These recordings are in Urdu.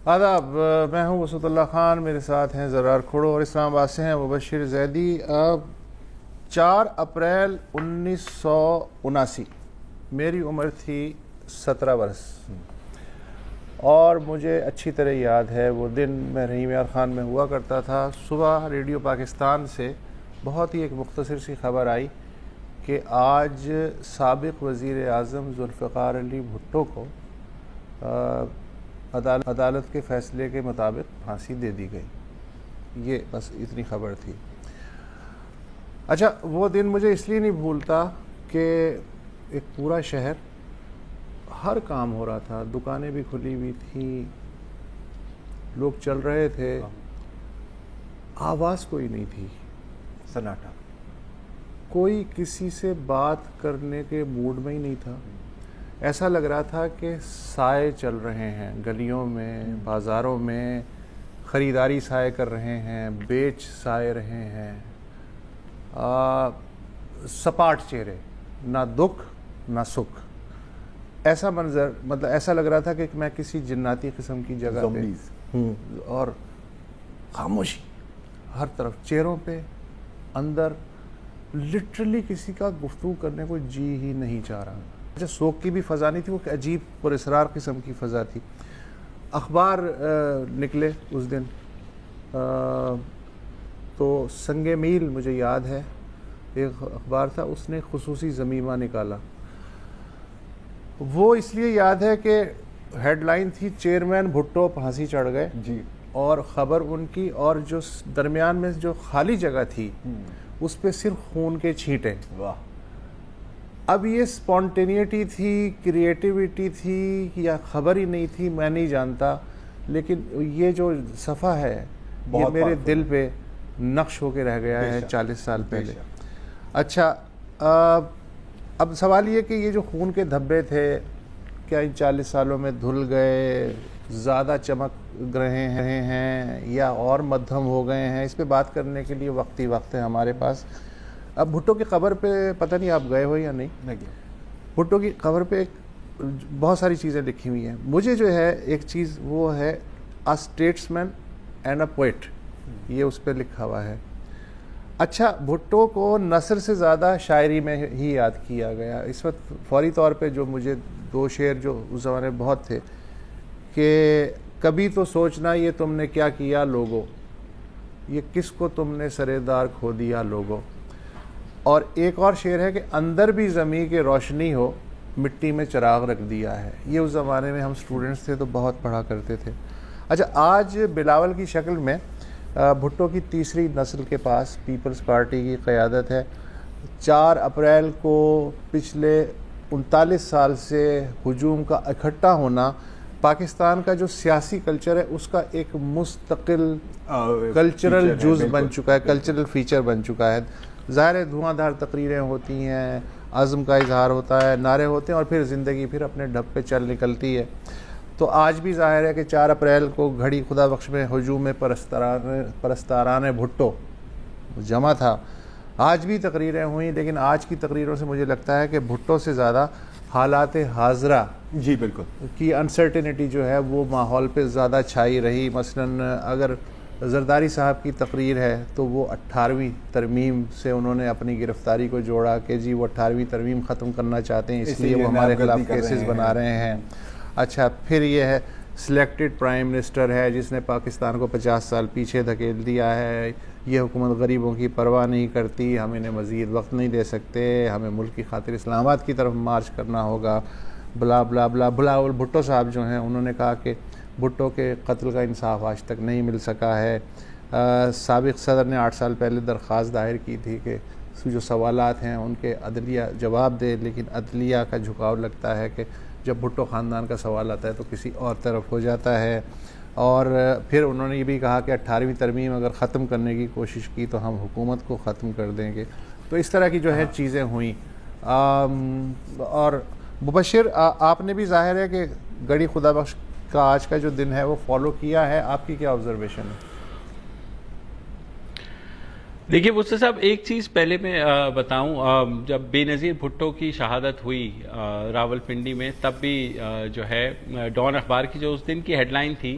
آداب، میں ہوں وسعت اللہ خان، میرے ساتھ ہیں زرار کھڑو اور اسلام آباد سے ہیں مبشر زیدی۔ 4 اپریل 1979 میری عمر تھی 17 برس، اور مجھے اچھی طرح یاد ہے وہ دن۔ میں رحیم یار خان میں ہوا کرتا تھا۔ صبح ریڈیو پاکستان سے بہت ہی ایک مختصر سی خبر آئی کہ آج سابق وزیر اعظم ذوالفقار علی بھٹو کو عدالت کے فیصلے کے مطابق پھانسی دے دی گئی۔ یہ بس اتنی خبر تھی۔ اچھا، وہ دن مجھے اس لیے نہیں بھولتا کہ ایک پورا شہر، ہر کام ہو رہا تھا، دکانیں بھی کھلی ہوئی تھیں، لوگ چل رہے تھے، آواز کوئی نہیں تھی، سناٹا، کوئی کسی سے بات کرنے کے موڈ میں ہی نہیں تھا۔ ایسا لگ رہا تھا کہ سائے چل رہے ہیں گلیوں میں، بازاروں میں، خریداری سائے کر رہے ہیں، بیچ سائے رہے ہیں، سپاٹ چہرے، نہ دکھ نہ سکھ۔ ایسا منظر، مطلب ایسا لگ رہا تھا کہ میں کسی جناتی قسم کی جگہ پہ ہوں، اور خاموشی ہر طرف، چہروں پہ، اندر لٹرلی کسی کا گفتگو کرنے کو جی ہی نہیں چاہ رہا۔ اچھا، سوگ کی بھی فضا نہیں تھی، وہ عجیب پراسرار قسم کی فضا تھی۔ اخبار نکلے اس دن، تو سنگ میل مجھے یاد ہے ایک اخبار تھا، اس نے خصوصی ضمیمہ نکالا۔ وہ اس لیے یاد ہے کہ ہیڈ لائن تھی چیئرمین بھٹو پھانسی چڑھ گئے، جی، اور خبر ان کی، اور جو درمیان میں جو خالی جگہ تھی اس پہ صرف خون کے چھینٹے۔ واہ! اب یہ سپونٹینیٹی تھی، کریٹیوٹی تھی، یا خبر ہی نہیں تھی، میں نہیں جانتا، لیکن یہ جو صفحہ ہے یہ میرے دل پہ نقش ہو کے رہ گیا ہے 40 سال پہلے۔ اچھا، اب سوال یہ کہ یہ جو خون کے دھبے تھے، کیا ان 40 سالوں میں دھل گئے، زیادہ چمک رہے ہیں، یا اور مدھم ہو گئے ہیں؟ اس پہ بات کرنے کے لیے وقتی وقت ہے ہمارے پاس۔ اب بھٹو کی قبر پہ پتہ نہیں آپ گئے ہو یا نہیں، بھٹو کی قبر پہ بہت ساری چیزیں لکھی ہوئی ہیں۔ مجھے جو ہے ایک چیز وہ ہے اے اسٹیٹسمین اینڈ اے پوئٹ، یہ اس پہ لکھا ہوا ہے۔ اچھا، بھٹو کو نثر سے زیادہ شاعری میں ہی یاد کیا گیا۔ اس وقت فوری طور پہ جو مجھے 2 شعر جو اس زمانے میں بہت تھے کہ کبھی تو سوچنا یہ تم نے کیا کیا لوگو، یہ کس کو تم نے سرےدار کھو دیا لوگو، اور ایک اور شعر ہے کہ اندر بھی زمیں کے روشنی ہو، مٹی میں چراغ رکھ دیا ہے۔ یہ اس زمانے میں ہم اسٹوڈنٹس تھے تو بہت پڑھا کرتے تھے۔ اچھا، آج بلاول کی شکل میں بھٹو کی تیسری نسل کے پاس پیپلز پارٹی کی قیادت ہے۔ 4 اپریل کو پچھلے 39 سال سے ہجوم کا اکٹھا ہونا پاکستان کا جو سیاسی کلچر ہے اس کا ایک مستقل کلچرل جز بن چکا ہے، کلچرل فیچر بن چکا ہے۔ ظاہر ہے دھواں دھار تقریریں ہوتی ہیں، عزم کا اظہار ہوتا ہے، نعرے ہوتے ہیں، اور پھر زندگی پھر اپنے ڈھب پہ چل نکلتی ہے۔ تو آج بھی ظاہر ہے کہ 4 اپریل کو گھڑی خدا بخش میں ہجوم پرستاران بھٹو جمع تھا۔ آج بھی تقریریں ہوئیں، لیکن آج کی تقریروں سے مجھے لگتا ہے کہ بھٹو سے زیادہ حالات حاضرہ جی بالکل کی انسرٹینٹی جو ہے وہ ماحول پہ زیادہ چھائی رہی۔ مثلاً اگر زرداری صاحب کی تقریر ہے تو وہ 18ویں ترمیم سے انہوں نے اپنی گرفتاری کو جوڑا کہ جی وہ 18ویں ترمیم ختم کرنا چاہتے ہیں، اس لیے وہ ہمارے خلاف کیسز بنا رہے ہیں۔ اچھا، پھر یہ ہے سلیکٹڈ پرائم منسٹر ہے جس نے پاکستان کو 50 سال پیچھے دھکیل دیا ہے، یہ حکومت غریبوں کی پرواہ نہیں کرتی، ہم انہیں مزید وقت نہیں دے سکتے، ہمیں ملک کی خاطر اسلام آباد کی طرف مارچ کرنا ہوگا، بلا بلا بلا۔ بلاول بھٹو صاحب جو ہیں انہوں نے کہا کہ بھٹو کے قتل کا انصاف آج تک نہیں مل سکا ہے۔ سابق صدر نے 8 سال پہلے درخواست دائر کی تھی کہ جو سوالات ہیں ان کے عدلیہ جواب دے، لیکن عدلیہ کا جھکاؤ لگتا ہے کہ جب بھٹو خاندان کا سوال آتا ہے تو کسی اور طرف ہو جاتا ہے۔ اور پھر انہوں نے یہ بھی کہا کہ 18ویں ترمیم اگر ختم کرنے کی کوشش کی تو ہم حکومت کو ختم کر دیں گے۔ تو اس طرح کی جو ہے چیزیں ہوئیں۔ اور مبشر، آپ نے بھی ظاہر ہے کہ گڑی خدا بخش کا آج کا جو دن ہے وہ فالو کیا ہے، آپ کی کیا آبزرویشن ہے؟ دیکھیے وسطی صاحب، ایک چیز پہلے میں بتاؤں، جب بے نظیر بھٹو کی شہادت ہوئی راول پنڈی میں، تب بھی جو ہے ڈان اخبار کی جو اس دن کی ہیڈ لائن تھی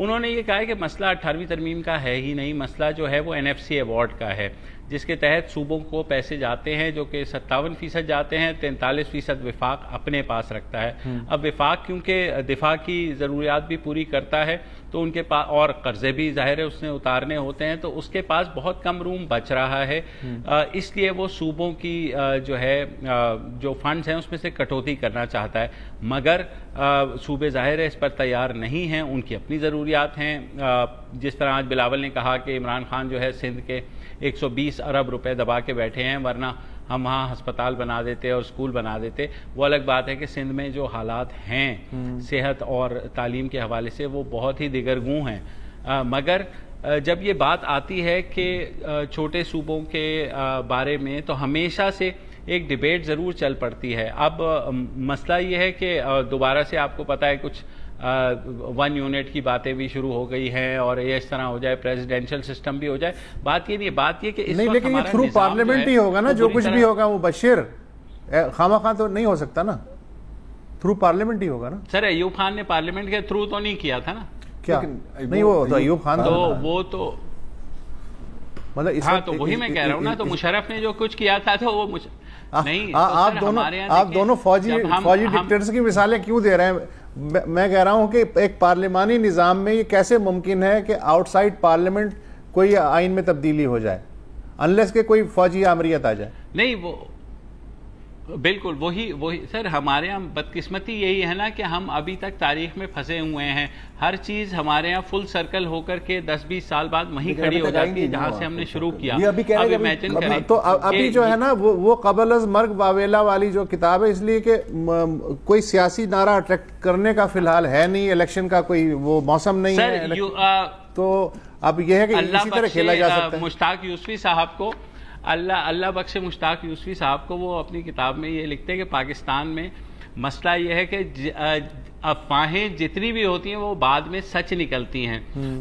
انہوں نے یہ کہا ہے کہ مسئلہ 18ویں ترمیم کا ہے ہی نہیں، مسئلہ جو ہے وہ NFC ایوارڈ کا ہے، جس کے تحت صوبوں کو پیسے جاتے ہیں جو کہ 57% جاتے ہیں، 43% وفاق اپنے پاس رکھتا ہے۔ اب وفاق کیونکہ دفاع کی ضروریات بھی پوری کرتا ہے تو ان کے پاس اور قرضے بھی ظاہر ہے اس نے اتارنے ہوتے ہیں، تو اس کے پاس بہت کم روم بچ رہا ہے، اس لیے وہ صوبوں کی جو ہے جو فنڈز ہیں اس میں سے کٹوتی کرنا چاہتا ہے، مگر صوبے ظاہر ہے اس پر تیار نہیں ہیں، ان کی اپنی ضروریات ہیں۔ جس طرح آج بلاول نے کہا کہ عمران خان جو ہے سندھ کے 120 ارب روپے دبا کے بیٹھے ہیں، ورنہ ہم وہاں ہسپتال بنا دیتے اور اسکول بنا دیتے۔ وہ الگ بات ہے کہ سندھ میں جو حالات ہیں صحت اور تعلیم کے حوالے سے وہ بہت ہی دیگرگوں ہیں، مگر جب یہ بات آتی ہے کہ چھوٹے صوبوں کے بارے میں تو ہمیشہ سے ایک ڈیبیٹ ضرور چل پڑتی ہے۔ اب مسئلہ یہ ہے کہ دوبارہ سے آپ کو پتہ ہے کچھ 1 یونٹ کی باتیں بھی شروع ہو گئی ہیں اور یہ اس طرح ہو جائے پریزیڈینشل سسٹم بھی ہو جائے، بات یہ نہیں ہے، بات یہ کہ اس نہیں، لیکن یہ تھرو پارلیمنٹ ہی ہوگا نا، جو کچھ بھی ہوگا وہ بشیر خواہ تو نہیں ہو سکتا نا، تھرو پارلیمنٹ ہی ہوگا نا۔ سر ایوب خان نے پارلیمنٹ کے تھرو تو نہیں کیا تھا نا، کیا نہیں، وہ تو ایوب خان تو وہ تو مطلب ہاں تو وہی میں کہہ رہا ہوں نا، تو مشرف نے جو کچھ کیا تھا تو وہ نہیں، آپ دونوں فوجی ڈکٹیٹرز کی مثالیں کیوں دے رہے ہیں؟ میں کہہ رہا ہوں کہ ایک پارلیمانی نظام میں یہ کیسے ممکن ہے کہ آؤٹ سائڈ پارلیمنٹ کوئی آئین میں تبدیلی ہو جائے انلیس کہ کوئی فوجی آمریت آ جائے؟ نہیں، وہ بالکل وہی سر ہمارے یہاں بدقسمتی یہی ہے نا کہ ہم ابھی تک تاریخ میں پھنسے ہوئے ہیں، ہر چیز ہمارے یہاں فل سرکل ہو کر کے 10-20 سال بعد وہیں کھڑی ہو جاتی ہے جہاں سے ہم نے شروع کیا۔ اب امیجن کریں تو ابھی جو ہے نا وہ قبل از مرگ واویلا والی جو کتاب ہے، اس لیے کہ کوئی سیاسی نعرہ اٹریکٹ کرنے کا فی الحال ہے نہیں، الیکشن کا کوئی وہ موسم نہیں ہے، تو اب یہ ہے کہ اسی طرح کھیلا جا سکتا ہے۔ مشتاق یوسفی صاحب کو اللہ بخش مشتاق یوسفی صاحب کو، وہ اپنی کتاب میں یہ لکھتے ہیں کہ پاکستان میں مسئلہ یہ ہے کہ افواہیں جتنی بھی ہوتی ہیں وہ بعد میں سچ نکلتی ہیں،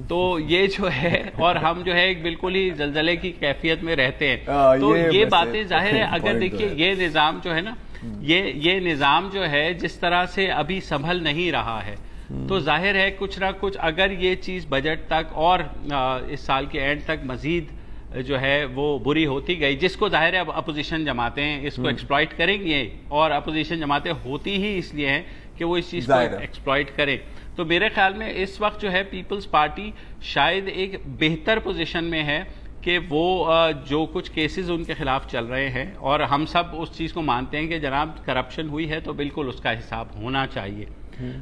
تو یہ جو ہے اور ہم جو ہے ایک بالکل ہی زلزلے کی کیفیت میں رہتے ہیں، تو یہ باتیں ظاہر ہے اگر دیکھیے یہ نظام جو ہے نا، یہ نظام جو ہے جس طرح سے ابھی سنبھل نہیں رہا ہے، تو ظاہر ہے کچھ نہ کچھ اگر یہ چیز بجٹ تک اور اس سال کے اینڈ تک مزید جو ہے وہ بری ہوتی گئی، جس کو ظاہر ہے اپوزیشن جماعتیں اس کو ایکسپلائٹ کریں گے، اور اپوزیشن جماعتیں ہوتی ہی اس لیے ہیں کہ وہ اس چیز کو ایکسپلائٹ کریں، تو میرے خیال میں اس وقت جو ہے پیپلز پارٹی شاید ایک بہتر پوزیشن میں ہے کہ وہ جو کچھ کیسز ان کے خلاف چل رہے ہیں، اور ہم سب اس چیز کو مانتے ہیں کہ جناب کرپشن ہوئی ہے تو بالکل اس کا حساب ہونا چاہیے،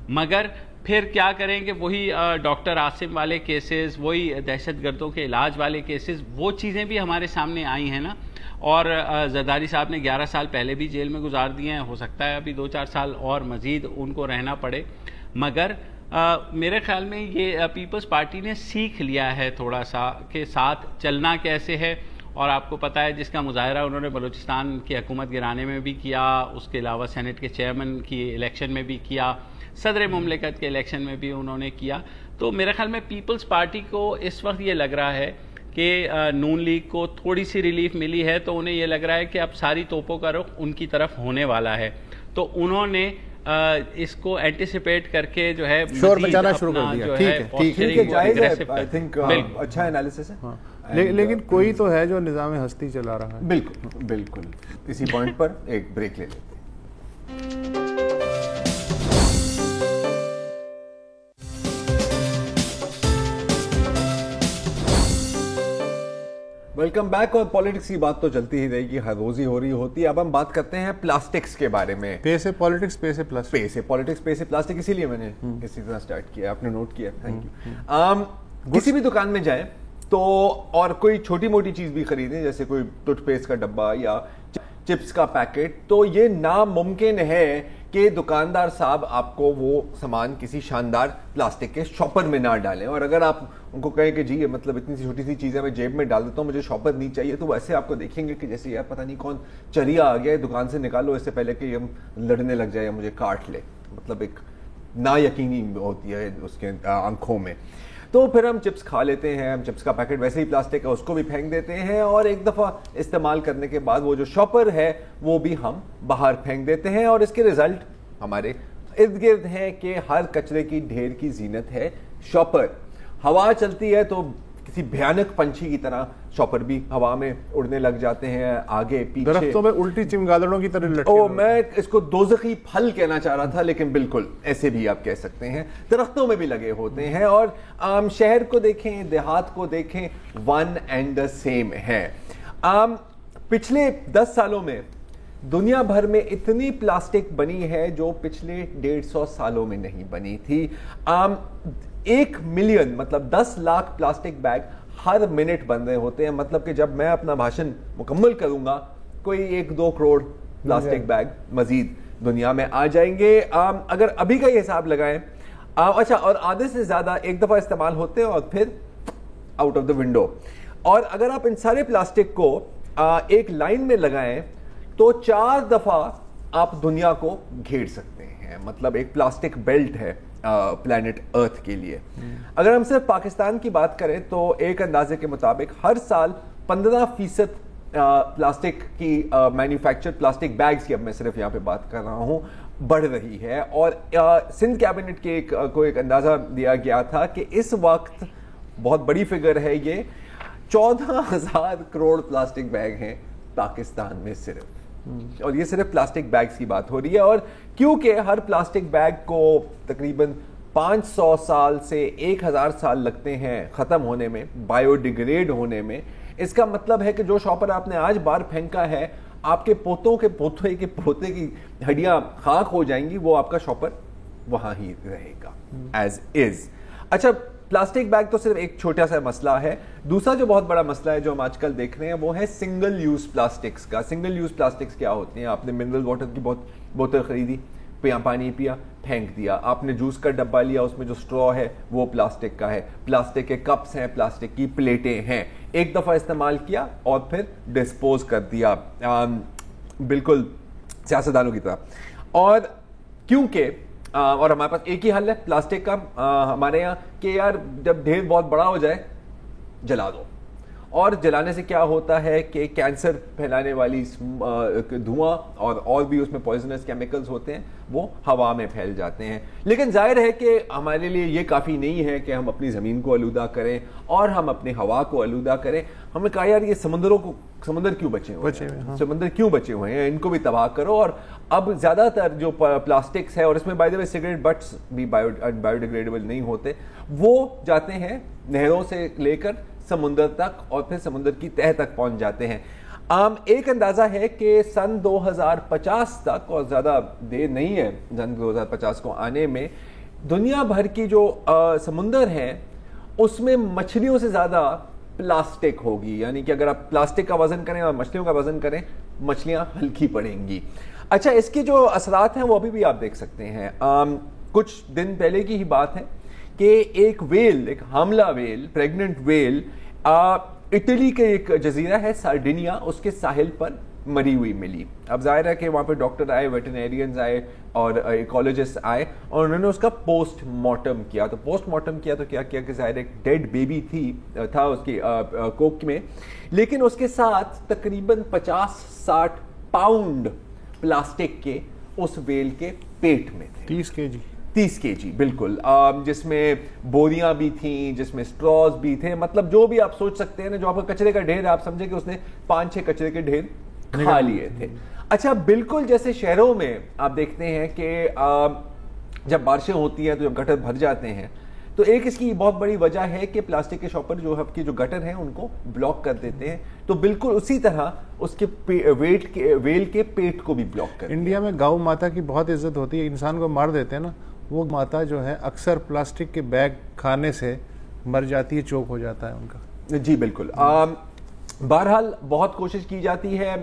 مگر پھر کیا کریں کہ وہی ڈاکٹر عاصم والے کیسز، وہی دہشت گردوں کے علاج والے کیسز، وہ چیزیں بھی ہمارے سامنے آئی ہیں نا، اور زرداری صاحب نے 11 سال پہلے بھی جیل میں گزار دیے ہیں، ہو سکتا ہے ابھی 2-4 سال اور مزید ان کو رہنا پڑے، مگر میرے خیال میں یہ پیپلز پارٹی نے سیکھ لیا ہے تھوڑا سا کہ ساتھ چلنا کیسے ہے، اور آپ کو پتہ ہے جس کا مظاہرہ انہوں نے بلوچستان کی حکومت گرانے میں بھی کیا، اس کے علاوہ سینٹ کے چیئرمین کی الیکشن میں بھی کیا، صدر مملکت کے الیکشن میں بھی انہوں نے کیا، تو میرے خیال میں پیپلز پارٹی کو اس وقت یہ لگ رہا ہے کہ نون لیگ کو تھوڑی سی ریلیف ملی ہے، تو انہیں یہ لگ رہا ہے کہ اب ساری توپوں کا رخ ان کی طرف ہونے والا ہے، تو انہوں نے اس کو اینٹیسپیٹ کر کے جو ہے شور مچانا شروع کر دیا۔ ٹھیک ہے، جائز ہے، آئی تھنک اچھا انالیسس ہے، لیکن کوئی تو ہے جو نظام ہستی چلا رہا ہے۔ بالکل بالکل، اسی پوائنٹ پر ایک بریک لے لیتے ہیں۔ ویلکم بیک، اور پالیٹکس کی بات تو چلتی ہی رہے گی، ہر روز ہی ہو رہی ہوتی ہے۔ اب ہم بات کرتے ہیں پلاسٹکس کے بارے میں۔ پے سے پالیٹکس، پے سے پلاسٹک، پے سے پالیٹکس، پے سے پلاسٹک، اسی لیے میں نے اسی طرح سٹارٹ کیا، آپ نے نوٹ کیا، تھینک یو۔ کسی بھی دکان میں جائیں تو اور کوئی چھوٹی موٹی چیز بھی خریدیں، جیسے کوئی ٹوتھ پیسٹ کا ڈبہ یا چپس کا پیکٹ، تو یہ ناممکن ہے کہ دکاندار صاحب آپ کو وہ سامان کسی شاندار پلاسٹک کے شاپر میں نہ ڈالیں، اور اگر آپ ان کو کہیں کہ جی یہ مطلب اتنی سی چھوٹی سی چیزیں میں جیب میں ڈال دیتا ہوں، مجھے شاپر نہیں چاہیے، تو ویسے آپ کو دیکھیں گے کہ جیسے یار پتہ نہیں کون چریا آ گیا ہے، دکان سے نکالو اس سے پہلے کہ یہ لڑنے لگ جائے یا مجھے کاٹ لے، مطلب ایک نا یقینی ہوتی ہے اس کے آنکھوں میں۔ تو پھر ہم چپس کھا لیتے ہیں، ہم چپس کا پیکٹ ویسے ہی پلاسٹک ہے اس کو بھی پھینک دیتے ہیں، اور ایک دفعہ استعمال کرنے کے بعد وہ جو شاپر ہے وہ بھی ہم باہر پھینک دیتے ہیں، اور اس کے رزلٹ ہمارے ارد گرد ہیں کہ ہر کچرے کی ڈھیر کی زینت ہے شاپر۔ ہوا چلتی ہے تو کسی بھیانک پنچھی کی طرح شاپر بھی ہوا میں اڑنے لگ جاتے ہیں, آگے پیچھے, درختوں میں الٹی چمگادڑوں کی طرح لٹکے. میں اس کو دوزخی پھل کہنا چاہ رہا تھا, لیکن بالکل ایسے بھی آپ کہہ سکتے ہیں, درختوں میں بھی لگے ہوتے ہیں. اور شہر کو دیکھیں, دیہات کو دیکھیں, ون اینڈ دا سیم ہے. پچھلے 10 سالوں میں دنیا بھر میں اتنی پلاسٹک بنی ہے جو پچھلے 150 سالوں میں نہیں بنی تھی. 1 ملین مطلب 10 لاکھ پلاسٹک بیگ ہر منٹ بن رہے ہوتے ہیں. مطلب کہ جب میں اپنا بھاشن مکمل کروں گا کوئی 1-2 کروڑ پلاسٹک بیگ مزید دنیا میں آ جائیں گے. اگر ابھی کا یہ حساب لگائیں, اچھا, اور آدھے سے زیادہ ایک دفعہ استعمال ہوتے ہیں اور پھر آؤٹ آف دا ونڈو. اور اگر آپ ان سارے پلاسٹک کو ایک لائن میں لگائیں تو 4 دفعہ آپ دنیا کو گھیر سکتے ہیں. مطلب ایک پلاسٹک بیلٹ ہے پلانٹ ارتھ کے لیے. اگر ہم صرف پاکستان کی بات کریں تو ایک اندازے کے مطابق ہر سال 15% پلاسٹک کی مینوفیکچر پلاسٹک بیگز کی, اب میں صرف یہاں پہ بات کر رہا ہوں, بڑھ رہی ہے. اور سندھ کیبنٹ کے کو ایک اندازہ دیا گیا تھا کہ اس وقت, بہت بڑی فگر ہے یہ, 14,000 کروڑ پلاسٹک بیگ ہیں پاکستان میں صرف. اور یہ صرف پلاسٹک بیگز کی بات ہو رہی ہے. اور کیونکہ ہر پلاسٹک بیگ کو تقریباً 500 سال سے 1000 سال لگتے ہیں ختم ہونے میں, بایو ڈیگریڈ ہونے میں, اس کا مطلب ہے کہ جو شاپر آپ نے آج باہر پھینکا ہے, آپ کے پوتوں کے پوتے کے پوتے کی ہڈیاں خاک ہو جائیں گی, وہ آپ کا شاپر وہاں ہی رہے گا ایز از. اچھا, پلاسٹک بیگ تو صرف ایک چھوٹا سا مسئلہ ہے. دوسرا جو بہت بڑا مسئلہ ہے جو ہم آج کل دیکھ رہے ہیں وہ ہے سنگل یوز پلاسٹکس کا. سنگل یوز پلاسٹکس کیا ہوتی ہیں؟ آپ نے منرل واٹر کی بوتل خریدی, پانی پیا, پھینک دیا. آپ نے جوس کا ڈبہ لیا, اس میں جو اسٹرا ہے وہ پلاسٹک کا ہے. پلاسٹک کے کپس ہیں, پلاسٹک کی پلیٹیں ہیں, ایک دفعہ استعمال کیا اور پھر ڈسپوز کر دیا, بالکل سیاستدانوں کی طرح. اور کیونکہ اور ہمارے پاس ایک ہی حل ہے پلاسٹک کا ہمارے یہاں کہ یار جب ڈھیر بہت بڑا ہو جائے جلا دو. اور جلانے سے کیا ہوتا ہے کہ کینسر پھیلانے والی دھواں اور بھی اس میں پوائزنس کیمیکلز ہوتے ہیں وہ ہوا میں پھیل جاتے ہیں. لیکن ظاہر ہے کہ ہمارے لیے یہ کافی نہیں ہے کہ ہم اپنی زمین کو آلودہ کریں اور ہم اپنی ہوا کو آلودہ کریں. ہم نے کہا یار یہ سمندر کیوں بچے ہوئے ہیں, سمندر کیوں بچے ہوئے ہیں, ان کو بھی تباہ کرو. اور اب زیادہ تر جو پلاسٹکس ہے, اور اس میں by the way cigarette bits بھی بایو ڈیگریڈیبل نہیں ہوتے, وہ جاتے ہیں نہروں سے لے کر سمندر تک اور پھر سمندر کی تہہ تک پہنچ جاتے ہیں. ایک اندازہ ہے کہ سن 2050 تک, اور زیادہ دیر نہیں ہے سن 2050 کو آنے میں, دنیا بھر کی جو سمندر ہیں اس میں مچھلیوں سے زیادہ پلاسٹک ہوگی. یعنی کہ اگر آپ پلاسٹک کا وزن کریں اور مچھلیوں کا وزن کریں, مچھلیاں ہلکی پڑیں گی. اچھا, اس کے جو اثرات ہیں وہ ابھی بھی آپ دیکھ سکتے ہیں. کچھ دن پہلے کی ہی بات ہے کہ ایک ویل, ایک حاملہ ویل, پریگننٹ ویل, اٹلی کے ایک جزیرہ ہے سارڈینیا, اس کے ساحل پر مری ہوئی ملی. اب ظاہر ہے کہ وہاں پہ ڈاکٹر آئے, ویٹرینیرینز آئے اور ایکولوجسٹ آئے اور انہوں نے اس کا پوسٹ مارٹم کیا. تو پوسٹ مارٹم کیا تو کیا کیا کہ ظاہر ایک ڈیڈ بیبی تھا اس کی کوک میں, لیکن اس کے ساتھ تقریباً 50-60 پاؤنڈ پلاسٹک کے اس ویل کے پیٹ میں تھے. 30 kg بالکل, جس میں بوریاں بھی تھیں, جس میں اسٹراز بھی تھے. مطلب جو بھی آپ سوچ سکتے ہیں نا, جو آپ کا کچرے کا ڈھیر ہے, آپ سمجھے کہ اس نے 5-6 کچرے کے ڈھیر کھا لیے تھے. اچھا, بالکل جیسے شہروں میں آپ دیکھتے ہیں کہ جب بارشیں ہوتی ہیں تو جب گٹر بھر جاتے ہیں, تو ایک اس کی بہت بڑی وجہ ہے کہ پلاسٹک کے شاپر جو آپ کی جو گٹر ہیں ان کو بلاک کر دیتے ہیں. تو بالکل اسی طرح اس کے ویل کے پیٹ کو بھی بلاک کر. انڈیا میں گاؤں ماتا کی بہت عزت ہوتی ہے, انسان کو مار دیتے ہیں نا, وہ ماتا جو ہے اکثر پلاسٹک کے بیگ کھانے سے مر جاتی ہے, چوک ہو جاتا ہے ان کا. جی بالکل. بہرحال بہت کوشش کی جاتی ہے,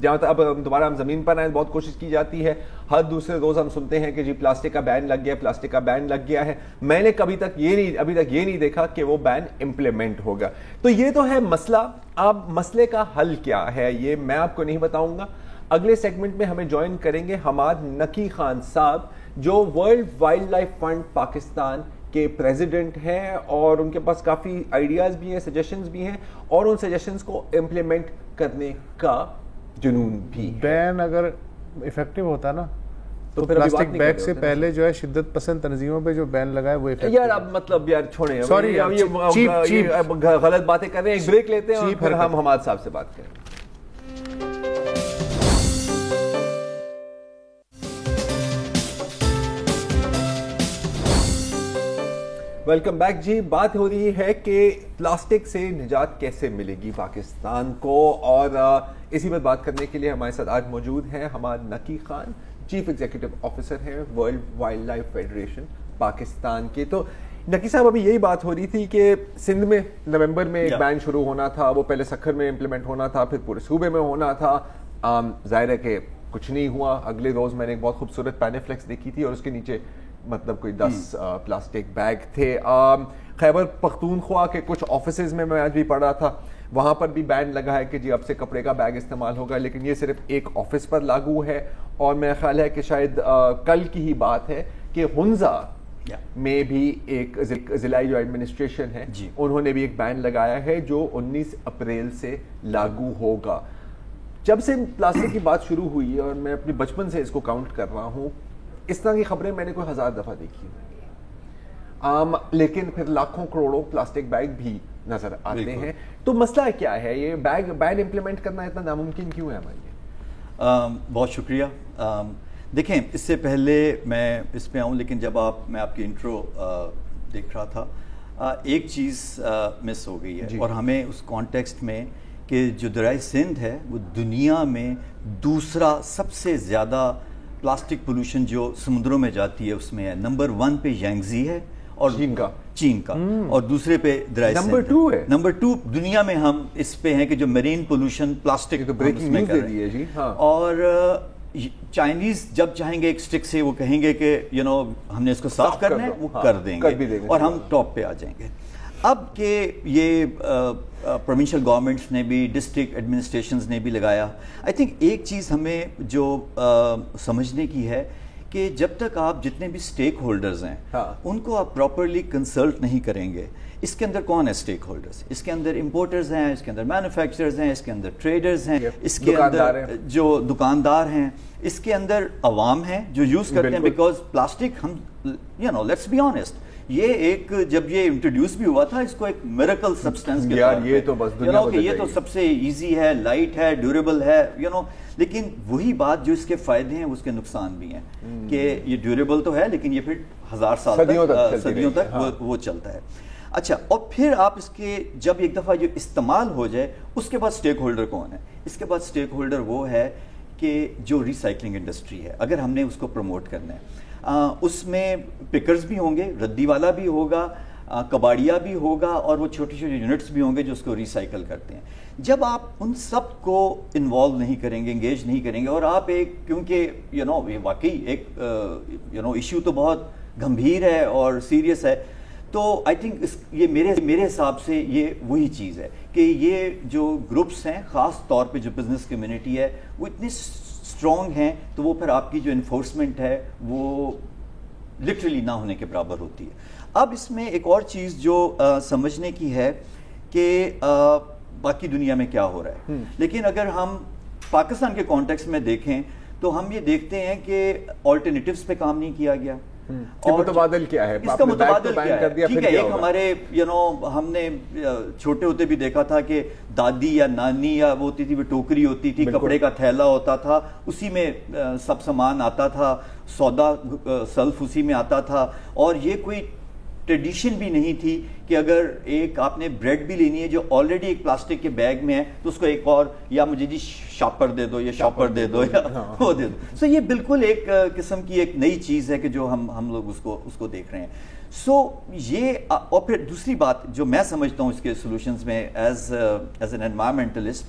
جہاں تک اب دوبارہ ہم زمین پر آئیں بہت کوشش کی جاتی ہے. ہر دوسرے روز ہم سنتے ہیں کہ جی پلاسٹک کا بین لگ گیا, پلاسٹک کا بین لگ گیا ہے. میں نے ابھی تک یہ نہیں دیکھا کہ وہ بین امپلیمنٹ ہوگا. تو یہ تو ہے مسئلہ. اب مسئلے کا حل کیا ہے یہ میں آپ کو نہیں بتاؤں گا. اگلے سیگمنٹ میں ہمیں جوائن کریں گے حماد نقی خان صاحب, جو World Wildlife Fund Pakistan کے پریزیڈنٹ ہیں, اور ان کے پاس کافی آئیڈیاز بھی ہیں, سجیشنز بھی ہیں, اور ان سجیشنز کو امپلیمنٹ کرنے کا جنون بھی ہے. بین اگر افیکٹو ہوتا نا تو پلاسٹک بیگ سے پہلے جو ہے شدت پسند تنظیموں پہ جو بین لگا ہے وہ یار اب مطلب یار چھوڑیں سوری غلط باتیں کر رہے ہیں. ایک بریک لیتے ہیں اور پھر ہم حماد صاحب سے بات کریں. ویلکم بیک جی. بات ہو رہی ہے کہ پلاسٹک سے نجات کیسے ملے گی پاکستان کو, اور اسی پر بات کرنے کے لیے ہمارے ساتھ آج موجود ہیں Hammad Naqi Khan, chief executive officer ہیں World Wildlife Federation Pakistan کے. تو نقی صاحب ابھی یہی بات ہو رہی تھی کہ سندھ میں نومبر میں ایک بین شروع ہونا تھا, وہ پہلے سکھر میں امپلیمنٹ ہونا تھا, پھر پورے صوبے میں ہونا تھا. ظاہر ہے کہ کچھ نہیں ہوا. اگلے روز میں نے ایک بہت خوبصورت پینیفلیکس دیکھی تھی اور اس کے نیچے مطلب کوئی 10 پلاسٹک بیگ تھے. خیبر پختونخوا کے کچھ آفیسز میں آج بھی پڑھا تھا, وہاں پر بھی بین لگا ہے کہ جی اب سے کپڑے کا بیگ استعمال ہوگا, لیکن یہ صرف ایک آفس پر لاگو ہے. اور میرا خیال ہے کہ شاید کل کی ہی بات ہے کہ ہنزا میں بھی ایک ضلعی جو ایڈمنسٹریشن ہے انہوں نے بھی ایک بین لگایا ہے جو 19 اپریل سے لاگو ہوگا. جب سے پلاسٹک کی بات شروع ہوئی اور میں اپنے بچپن سے اس کو کاؤنٹ کر رہا ہوں, اس طرح کی خبریں میں نے کوئی 1000 دفعہ دیکھی ہوئی, لیکن پھر لاکھوں کروڑوں پلاسٹک بیگ بھی نظر آتے ہیں. تو مسئلہ کیا ہے, یہ بین امپلیمنٹ کرنا اتنا ناممکن کیوں ہے ہمارے لیے؟ بہت شکریہ. دیکھیں اس سے پہلے میں اس پہ آؤں, لیکن جب میں آپ کی انٹرو دیکھ رہا تھا ایک چیز مس ہو گئی ہے, اور ہمیں اس کانٹیکسٹ میں کہ جو دریائے سندھ ہے وہ دنیا میں دوسرا سب سے زیادہ پلاسٹک پولوشن جو سمندروں میں جاتی ہے اس میں ہے. نمبر 1 پہ یانگزی ہے اور چین کا, اور دوسرے پہ دریائے سندھ. نمبر 2 دنیا میں ہم اس پہ ہیں کہ جو میرین پولوشن پلاسٹک میں کر رہے ہیں. اور چائنیز جب چاہیں گے ایک سٹک سے وہ کہیں گے کہ ہم نے اس کو صاف کرنا ہے, وہ کر دیں گے اور ہم ٹاپ پہ آ جائیں گے. اب کہ یہ پروونشل گورنمنٹس نے بھی, ڈسٹرکٹ ایڈمنسٹریشنز نے بھی لگایا, آئی تھنک ایک چیز ہمیں جو سمجھنے کی ہے کہ جب تک آپ جتنے بھی اسٹیک ہولڈرز ہیں ان کو آپ پراپرلی کنسلٹ نہیں کریں گے. اس کے اندر کون ہے اسٹیک ہولڈرز؟ اس کے اندر امپورٹرز ہیں, اس کے اندر مینوفیکچررز ہیں, اس کے اندر ٹریڈرز ہیں, اس کے اندر جو دکاندار ہیں, اس کے اندر عوام ہیں جو یوز کرتے ہیں. بیکاز پلاسٹک ہم لیٹس بی آنیسٹ, یہ ایک جب یہ انٹروڈیوس بھی ہوا تھا اس کو ایک میریکل سبسٹنس کے طور پہ, یہ تو سب سے ایزی ہے, لائٹ ہے, ڈیوریبل ہے, لیکن وہی بات جو اس کے فائدے ہیں اس کے نقصان بھی ہیں کہ یہ ڈیوریبل تو ہے لیکن یہ پھر 1000 سال صدیوں تک وہ چلتا ہے. اچھا, اور پھر آپ اس کے جب ایک دفعہ جو استعمال ہو جائے اس کے بعد اسٹیک ہولڈر کون ہے؟ اس کے بعد اسٹیک ہولڈر وہ ہے کہ جو ریسائکلنگ انڈسٹری ہے, اگر ہم نے اس کو پروموٹ کرنا ہے, اس میں پکرز بھی ہوں گے, ردی والا بھی ہوگا, کباڑیا بھی ہوگا, اور وہ چھوٹی چھوٹی یونٹس بھی ہوں گے جو اس کو ریسائکل کرتے ہیں. جب آپ ان سب کو انوالو نہیں کریں گے, انگیج نہیں کریں گے, اور آپ ایک کیونکہ یہ واقعی ایک ایشو تو بہت گمبھیر ہے اور سیریس ہے, تو آئی تھنک یہ میرے حساب سے یہ وہی چیز ہے کہ یہ جو گروپس ہیں, خاص طور پہ جو بزنس کمیونٹی ہے, وہ اتنی اسٹرانگ ہیں, تو وہ پھر آپ کی جو انفورسمنٹ ہے وہ لٹرلی نہ ہونے کے برابر ہوتی ہے. اب اس میں ایک اور چیز جو سمجھنے کی ہے کہ باقی دنیا میں کیا ہو رہا ہے, لیکن اگر ہم پاکستان کے کانٹیکسٹ میں دیکھیں تو ہم یہ دیکھتے ہیں کہ آلٹرنیٹیوز پہ کام نہیں کیا گیا. متبادل کیا ہے, اس کا متبادل کیا ہے؟ ٹھیک ہے, ایک ہمارے ہم نے چھوٹے ہوتے بھی دیکھا تھا کہ دادی یا نانی یا وہ ہوتی تھی, وہ ٹوکری ہوتی تھی, کپڑے کا تھیلا ہوتا تھا, اسی میں سب سامان آتا تھا, سودا سلف اسی میں آتا تھا, اور یہ کوئی ٹریڈیشن بھی نہیں تھی کہ اگر ایک آپ نے بریڈ بھی لینی ہے جو آلریڈی ایک پلاسٹک کے بیگ میں ہے تو اس کو ایک اور, یا مجھے جی شاپر دے دو, یا شاپر دے دو, یا وہ دے دو. سو یہ بالکل ایک قسم کی ایک نئی چیز ہے کہ جو ہم لوگ اس کو دیکھ رہے ہیں. سو یہ, اور پھر دوسری بات جو میں سمجھتا ہوں اس کے سولوشنز میں ایز این انوائرمنٹلسٹ,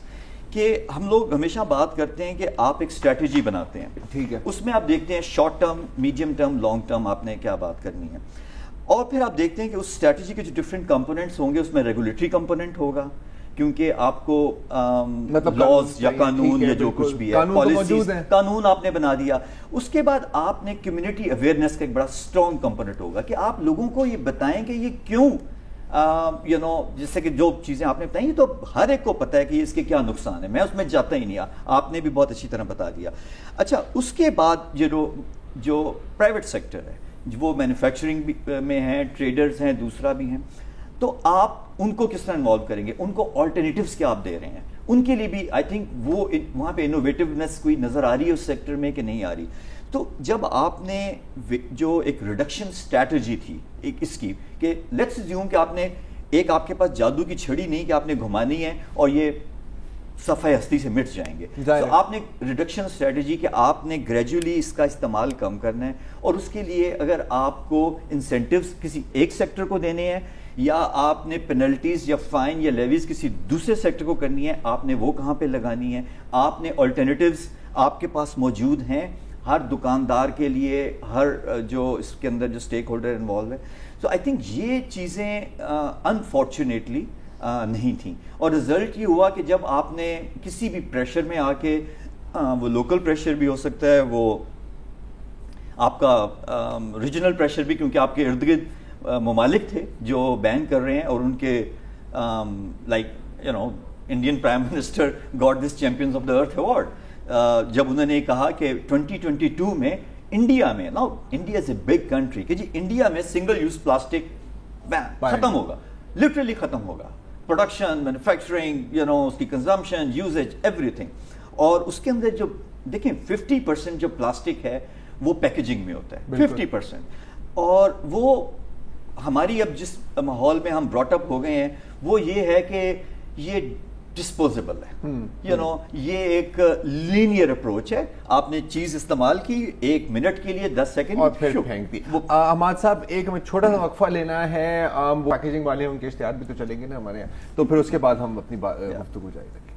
کہ ہم لوگ ہمیشہ بات کرتے ہیں کہ آپ ایک اسٹریٹجی بناتے ہیں, ٹھیک ہے, اس میں آپ دیکھتے ہیں short term, medium term, long term آپ نے کیا بات کرنی ہے, اور پھر آپ دیکھتے ہیں کہ اس اسٹریٹجی کے جو ڈفرینٹ کمپوننٹس ہوں گے اس میں ریگولیٹری کمپوننٹ ہوگا, کیونکہ آپ کو لاز یا قانون یا جو کچھ بھی ہے, پالیسیز, قانون آپ نے بنا دیا. اس کے بعد آپ نے کمیونٹی اویئرنیس کا ایک بڑا اسٹرانگ کمپوننٹ ہوگا کہ آپ لوگوں کو یہ بتائیں کہ یہ کیوں, جس سے کہ جو چیزیں آپ نے بتائیں یہ تو ہر ایک کو پتہ ہے کہ اس کے کیا نقصان ہے, میں اس میں جاتا ہی نہیں, آپ نے بھی بہت اچھی طرح بتا دیا. اچھا, اس کے بعد جو جو پرائیویٹ سیکٹر ہے, وہ مینوفیکچرنگ میں ہیں, ٹریڈرز ہیں, دوسرا بھی ہیں, تو آپ ان کو کس طرح انوالو کریں گے, ان کو آلٹرنیٹیوز کیا آپ دے رہے ہیں, ان کے لیے بھی آئی تھنک وہ وہاں پہ انوویٹیونیس کوئی نظر آ رہی ہے اس سیکٹر میں کہ نہیں آ رہی. تو جب آپ نے جو ایک ریڈکشن اسٹریٹجی تھی ایک اس کی کہ لیٹس اسیوم کہ آپ نے ایک, آپ کے پاس جادو کی چھڑی نہیں کہ آپ نے گھمانی ہے اور یہ صفحہ ہستی سے مٹ جائیں گے, تو آپ نے ریڈکشن اسٹریٹجی کہ آپ نے گریجولی اس کا استعمال کم کرنا ہے, اور اس کے لیے اگر آپ کو انسینٹیوز کسی ایک سیکٹر کو دینے ہیں یا آپ نے پینلٹیز یا فائن یا لیویز کسی دوسرے سیکٹر کو کرنی ہے, آپ نے وہ کہاں پہ لگانی ہے, آپ نے آلٹرنیٹیوز آپ کے پاس موجود ہیں ہر دکاندار کے لیے, ہر جو اس کے اندر جو اسٹیک ہولڈر انوالو ہے. سو آئی تھنک یہ چیزیں انفارچونیٹلی نہیں تھیں, اور رزلٹ یہ ہوا کہ جب آپ نے کسی بھی پریشر میں آ کے, وہ لوکل پریشر بھی ہو سکتا ہے, وہ آپ کا ریجنل پریشر بھی, کیونکہ آپ کے ارد گرد ممالک تھے جو بین کر رہے ہیں, اور ان کے like you know Indian prime minister got this champions of the earth award, جب انہوں نے کہا کہ 2022 میں انڈیا میں, نا India is a big country, کہ جی انڈیا میں سنگل یوز پلاسٹک ختم ہوگا, لٹرلی ختم ہوگا, پروڈکشن, مینوفیکچرنگ, یو نو اس کی کنزمپشن, یوزیج, ایوری تھنگ. اور اس کے اندر جو دیکھیں 50% جو پلاسٹک ہے وہ پیکیجنگ میں ہوتا ہے, 50%, اور وہ ہماری اب جس ماحول میں ہم براٹ اپ ہو گئے ہیں وہ یہ ہے کہ یہ ڈسپوزیبل ہے, یو نو یہ ایک لینئر اپروچ ہے, آپ نے چیز استعمال کی 1 منٹ کے لیے 10 سیکنڈ اور پھر پھینک دی. حماد صاحب ایک ہمیں چھوٹا سا وقفہ لینا ہے, پیکیجنگ والے ان کے اشتہار بھی تو چلیں گے نا ہمارے یہاں, تو پھر اس کے بعد ہم اپنی گفتگو جاری رکھیں.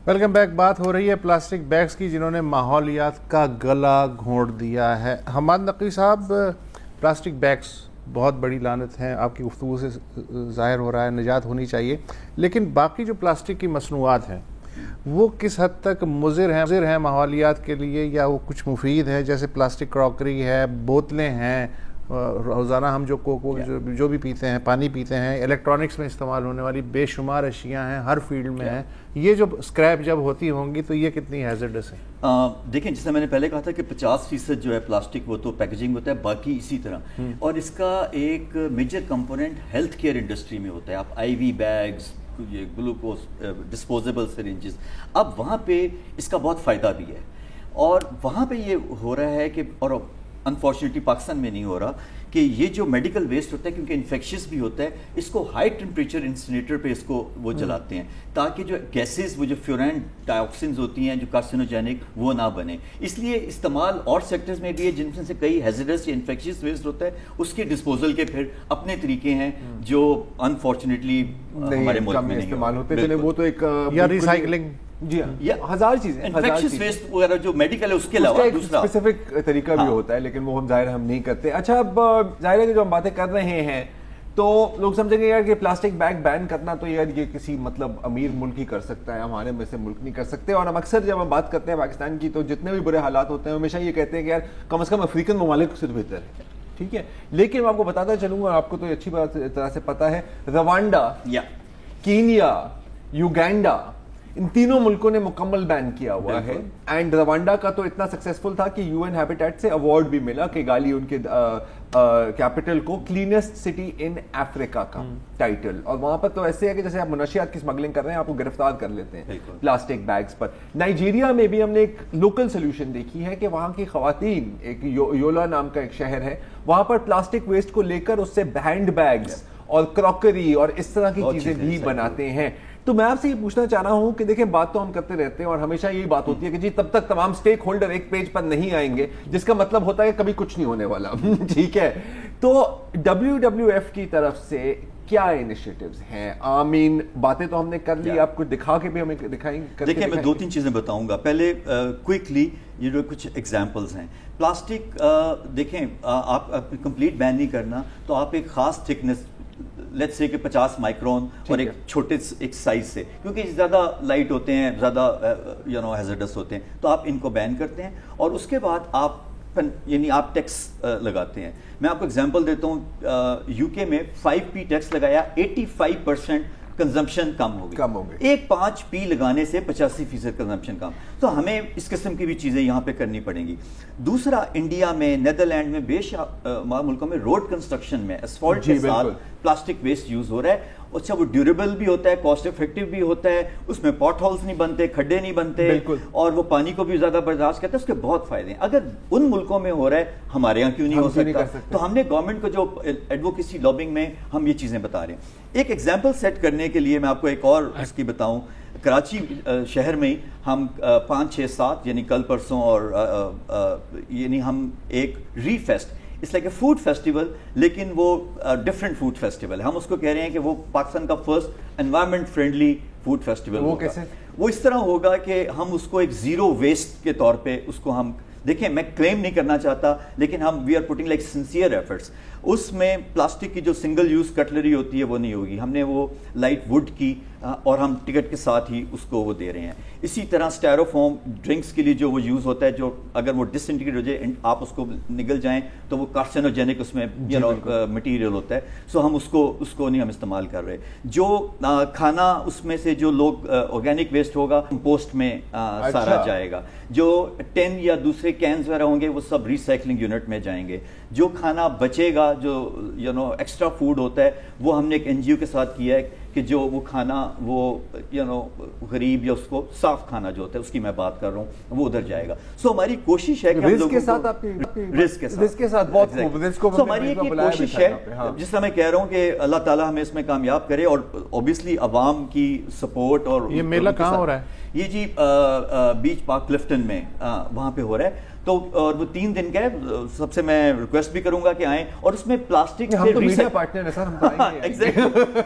Welcome back. بات ہو رہی ہے پلاسٹک بیگز کی جنہوں نے ماحولیات کا گلا گھونٹ دیا ہے. حماد نقوی صاحب, پلاسٹک بیگز بہت بڑی لعنت ہیں, آپ کی گفتگو سے ظاہر ہو رہا ہے نجات ہونی چاہیے, لیکن باقی جو پلاسٹک کی مصنوعات ہیں وہ کس حد تک مضر ہیں ماحولیات کے لیے, یا وہ کچھ مفید ہے, جیسے پلاسٹک کراکری ہے, بوتلیں ہیں, روزانہ ہم جو کوکو جو بھی پیتے ہیں, پانی پیتے ہیں, الیکٹرانکس میں استعمال ہونے والی بے شمار اشیاء ہیں, ہر فیلڈ میں ہیں, یہ جو اسکریپ جب ہوتی ہوں گی تو یہ کتنی ہیزرڈس ہے؟ دیکھیں جیسے میں نے پہلے کہا تھا کہ 50% جو ہے پلاسٹک وہ تو پیکیجنگ ہوتا ہے, باقی اسی طرح, اور اس کا ایک major component health care industry میں ہوتا ہے. آپ آئی وی بیگز, یہ گلوکوز, ڈسپوزیبل سرنجز, اب وہاں پہ اس کا بہت فائدہ بھی ہے, اور وہاں پہ یہ ہو رہا ہے کہ, اور انفارچونیٹلی پاکستان میں نہیں ہو رہا, کہ یہ جو میڈیکل ویسٹ ہوتا ہے کیونکہ انفیکشس بھی ہوتا ہے, اس کو ہائی ٹیمپریچر انسینیٹر پہ اس کو وہ جلاتے ہیں تاکہ جو گیسز, وہ جو فیورین ڈائی آکسنز ہوتی ہیں جو کارسینوجینک, وہ نہ بنے. اس لیے استعمال اور سیکٹرز میں بھی ہے جن میں سے کئی ہیزرڈس یا انفیکشس ویسٹ ہوتا ہے, اس کے ڈسپوزل کے پھر اپنے طریقے ہیں جو انفارچونیٹلی ہمارے ملک میں نہیں استعمال ہوتے. وہ تو ایک یا ریسائکلنگ, جی ہاں, یہ ہزار چیزیں, انفیکشس ویسٹ وغیرہ جو میڈیکل ہے اس کے علاوہ دوسرا اسپیسیفک طریقہ بھی ہوتا ہے, لیکن وہ ہم ظاہر ہم نہیں کرتے. اچھا, اب ظاہر ہے کہ جو ہم باتیں کر رہے ہیں تو لوگ سمجھیں گے یار کہ پلاسٹک بیگ بین کرنا تو یار یہ کسی مطلب امیر ملک ہی کر سکتا ہے, ہمارے میں سے ملک نہیں کر سکتے. اور ہم اکثر جب ہم بات کرتے ہیں پاکستان کی تو جتنے بھی برے حالات ہوتے ہیں ہمیشہ یہ کہتے ہیں کہ یار کم از کم افریقن ممالک سے بہتر ہے, ٹھیک ہے. لیکن میں آپ کو بتاتا چلوں گا, آپ کو تو اچھی بات طرح سے پتا ہے, روانڈا, کینیا, یوگینڈا, ان تینوں ملکوں نے مکمل بین کیا ہوا ہے. اینڈ روانڈا کا تو اتنا سکسیسفل تھا کہ یو این ہیبیٹیٹ سے ایوارڈ بھی ملا کہ گالی ان کے کیپٹل کو کلینسٹ سٹی ان افریقہ کا ٹائٹل. اور وہاں پر تو ایسے ہے کہ جیسے آپ منشیات کی اسمگلنگ کر رہے ہیں آپ کو گرفتار کر لیتے ہیں پلاسٹک بیگز پر. نائجیریا میں بھی ہم نے ایک لوکل سولوشن دیکھی ہے کہ وہاں کی خواتین, ایک یولا نام کا ایک شہر ہے, وہاں پر پلاسٹک ویسٹ کو لے کر اس سے ہینڈ بیگز اور کراکری اور اس طرح کی چیزیں بھی بناتے ہیں. تو میں آپ سے یہ پوچھنا چاہ رہا ہوں کہ دیکھیں بات تو ہم کرتے رہتے ہیں اور ہمیشہ یہی بات ہوتی ہے کہ جی تب تک تمام اسٹیک ہولڈر ایک پیج پر نہیں آئیں گے, جس کا مطلب ہوتا ہے کہ کبھی کچھ نہیں ہونے والا, ٹھیک ہے. تو WWF کی طرف سے کیا انیشیٹیوز ہیں؟ آمین, باتیں تو ہم نے کر لی, آپ کو دکھا کے بھی ہمیں دکھائیں. دیکھیں میں 2-3 چیزیں بتاؤں گا. پہلے کوئکلی یہ جو کچھ ایگزامپلز ہیں. پلاسٹک دیکھیں آپ کمپلیٹ بین نہیں کرنا, تو آپ ایک خاص تھکنس لیٹس سے کہ 50 مائکرون اور ایک چھوٹے ایک سائز سے, کیونکہ زیادہ لائٹ ہوتے ہیں, زیادہ ہیزرڈس ہوتے ہیں, تو آپ ان کو بین کرتے ہیں. اور اس کے بعد آپ یعنی آپ ٹیکس لگاتے ہیں. میں آپ کو ایگزامپل دیتا ہوں, یو کے میں 5p ٹیکس لگایا, 85% کنزمپشن کم ہو گئی. ایک 5p لگانے سے 85% کنزمپشن کم. تو ہمیں اس قسم کی بھی چیزیں یہاں پہ کرنی پڑیں گی. دوسرا, انڈیا میں, نیدرلینڈ میں, بیشتر ملکوں میں روڈ کنسٹرکشن میں اسفالٹ کے ساتھ پلاسٹک ویسٹ یوز ہو رہا ہے. اچھا, وہ ڈیوریبل بھی ہوتا ہے, کاسٹ افیکٹو بھی ہوتا ہے, اس میں پاٹ ہولز نہیں بنتے, کھڈے نہیں بنتے, اور وہ پانی کو بھی زیادہ برداشت کرتا ہے. اس کے بہت فائدے ہیں. اگر ان ملکوں میں ہو رہا ہے, ہمارے یہاں کیوں نہیں ہو سکتا؟ تو ہم نے گورنمنٹ کو جو ایڈوکیسی لابنگ میں ہم یہ چیزیں بتا رہے ہیں. ایک ایگزامپل سیٹ کرنے کے لیے میں آپ کو ایک اور اس کی بتاؤں. کراچی شہر میں ہم 5 6 7 یعنی کل پرسوں اور یعنی ہم ایک ری فیسٹ, it's like a food festival, لیکن وہ ڈفرینٹ فوڈ فیسٹیول ہے. ہم اس کو کہہ رہے ہیں کہ وہ پاکستان کا first environment friendly food festival. وہ کیسے؟ وہ اس طرح ہوگا کہ ہم اس کو ایک زیرو ویسٹ کے طور پہ اس کو ہم دیکھیں, میں کلیم نہیں کرنا چاہتا, لیکن ہم we are putting like sincere efforts. اس میں پلاسٹک کی جو سنگل یوز کٹلری ہوتی ہے وہ نہیں ہوگی, ہم نے وہ لائٹ ووڈ کی, اور ہم ٹکٹ کے ساتھ ہی اس کو وہ دے رہے ہیں. اسی طرح اسٹیروفوم ڈرنکس کے لیے جو وہ یوز ہوتا ہے, جو اگر وہ ڈس انٹیگریٹ ہو جائے, آپ اس کو نگل جائیں تو وہ کارسینوجینک اس میں مٹیریل ہوتا ہے. سو ہم اس کو نہیں ہم استعمال کر رہے. جو کھانا اس میں سے جو لوگ آرگینک ویسٹ ہوگا کمپوسٹ میں سارا جائے گا. جو ٹین یا دوسرے کینز وغیرہ ہوں گے وہ سب ریسائکلنگ یونٹ میں جائیں گے. جو کھانا بچے گا, جو ایکسٹرا فوڈ ہوتا ہے, وہ ہم نے ایک NGO کے ساتھ کیا ہے کہ جو وہ کھانا وہ غریب یا اس کو صاف کھانا جو ہوتا ہے, اس کی میں بات کر رہا ہوں, وہ ادھر جائے گا. سو ہماری کوشش ہے کہ رزق کے ساتھ بہت خوب. ہماری ایک کوشش ہے, جس طرح میں کہہ رہا ہوں کہ اللہ تعالیٰ ہمیں اس میں کامیاب کرے, اور اوبیسلی عوام کی سپورٹ. اور یہ میلہ کہاں ہو رہا ہے؟ یہ جی بیچ پارک کلفٹن میں وہاں پہ ہو رہا ہے. تو اور وہ 3 دن کا ہے. سب سے میں ریکویسٹ بھی کروں گا کہ آئیں, اور اس میں پلاسٹک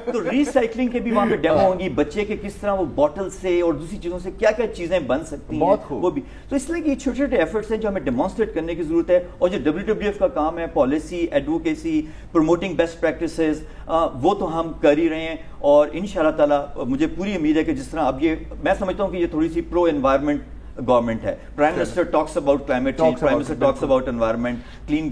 تو ریسائکلنگ کے بھی وہاں پہ ڈیمو ہوں گی, بچے کے کس طرح وہ بوٹل سے اور دوسری چیزوں سے کیا کیا چیزیں بن سکتی ہیں, وہ بھی. تو اس لیے کہ یہ چھوٹے چھوٹے ایفرٹس ہیں جو ہمیں ڈیمانسٹریٹ کرنے کی ضرورت ہے. اور جو WWF کا کام ہے, policy advocacy, promoting best practices, وہ تو ہم کر ہی رہے ہیں. اور ان شاء اللہ تعالیٰ مجھے پوری امید ہے کہ جس طرح اب یہ میں سمجھتا ہوں کہ یہ تھوڑی سی پرو انوائرمنٹ گورنمنٹ ہے. Prime minister talks about climate change, prime minister talks about environment, clean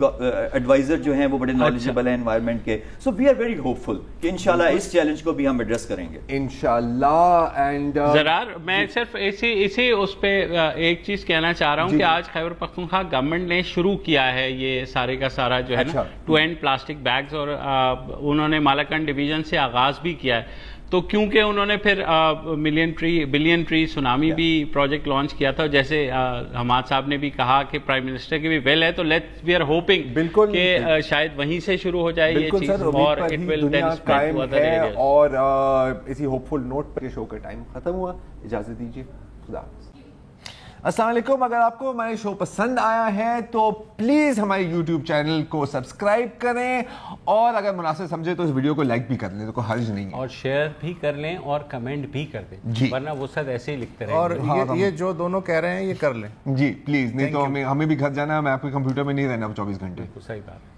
adviser جو ہیں وہ بڑے نالجبل ہیں انوائرمنٹ کے. So we are very hopeful کہ انشاءاللہ اس چیلنج کو بھی ہم ایڈریس کریں گے انشاءاللہ. اینڈ زرار, میں صرف اسی اس پہ ایک چیز کہنا چاہ رہا ہوں کہ آج خیبر پختونخوا گورنمنٹ نے شروع کیا ہے یہ سارے کا سارا جو ہے نا ٹو اینڈ پلاسٹک بیگز, اور انہوں نے مالاکنڈ ڈویژن سے آغاز بھی کیا ہے. تو کیونکہ انہوں نے پھر بلین ٹری سونامی بھی پروجیکٹ لانچ کیا تھا, جیسے حماد صاحب نے بھی کہا کہ پرائم منسٹر کی بھی ویل ہے, تو وی آر ہوپنگ کہ شاید وہیں سے شروع ہو جائے یہ چیز, اور it will then spread to other areas. اور اسی ہوپ فل نوٹ پر شو کا ٹائم ختم ہوا. اجازت دیجیے, خدا حافظ. السلام علیکم. اگر آپ کو ہمارے شو پسند آیا ہے تو پلیز ہمارے یوٹیوب چینل کو سبسکرائب کریں, اور اگر مناسب سمجھے تو اس ویڈیو کو لائک بھی کر لیں, تو کوئی حرج نہیں ہے, اور شیئر بھی کر لیں اور کمنٹ بھی کر دیں, ورنہ وہ سب ایسے ہی لکھتے رہیں. اور یہ جو دونوں کہہ رہے ہیں یہ کر لیں جی پلیز, نہیں تو ہمیں بھی گھر جانا ہے, میں آپ کے کمپیوٹر میں نہیں رہنا 24 گھنٹے. صحیح بات.